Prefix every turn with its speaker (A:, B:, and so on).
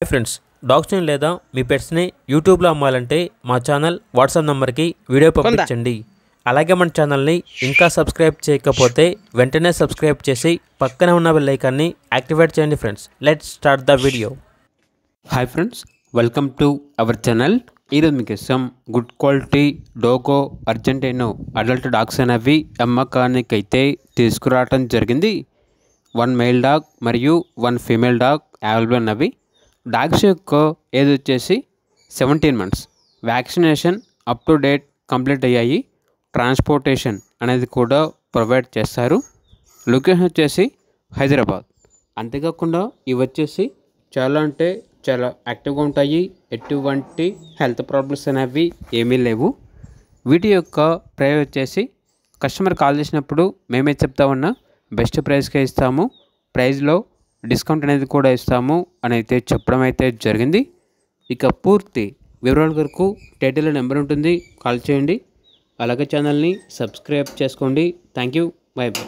A: Friends, డాగ్స్ని లేదా మీ పెట్స్ని యూట్యూబ్లో అమ్మాలంటే మా ఛానల్ వాట్సాప్ నెంబర్కి వీడియో పంపించండి. అలాగే మన ఛానల్ని ఇంకా సబ్స్క్రైబ్ చేయకపోతే వెంటనే సబ్స్క్రైబ్ చేసి పక్కన ఉన్న బెల్ ఐకాన్ని యాక్టివేట్ చేయండి. Friends, let's start the video.
B: Hi friends, welcome to our channel. ఈరోజు మీకు some good quality Dogo Argentino adult dogs అనేవి అమ్మకానికి అయితే తీసుకురావడం జరిగింది. 1 మేల్ డాగ్ మరియు 1 ఫీమేల్ డాగ్ అవైలబుల్ ఉన్నవి. డాగ్స్ యొక్క ఏజ్ వచ్చేసి 17 months. Vaccination up to date complete అయ్యాయి. ట్రాన్స్పోర్టేషన్ అనేది కూడా ప్రొవైడ్ చేస్తారు. లొకేషన్ వచ్చేసి హైదరాబాద్. అంతేకాకుండా ఇవి వచ్చేసి చాలా అంటే చాలా యాక్టివ్గా ఉంటాయి. ఎటువంటి హెల్త్ ప్రాబ్లమ్స్ అనేవి ఏమీ లేవు. వీటి యొక్క ప్రైస్ వచ్చేసి కస్టమర్ కాల్ చేసినప్పుడు మేమే చెప్తా ఉన్నా బెస్ట్ ప్రైస్కే ఇస్తాము, ప్రైస్లో డిస్కౌంట్ అనేది కూడా ఇస్తాము అని అయితే చెప్పడం అయితే జరిగింది. ఇక పూర్తి వివరాల వరకు టైటిల్లో నెంబర్ ఉంటుంది, కాల్ చేయండి. అలాగే ఛానల్ని సబ్స్క్రైబ్ చేసుకోండి. Thank you, by by.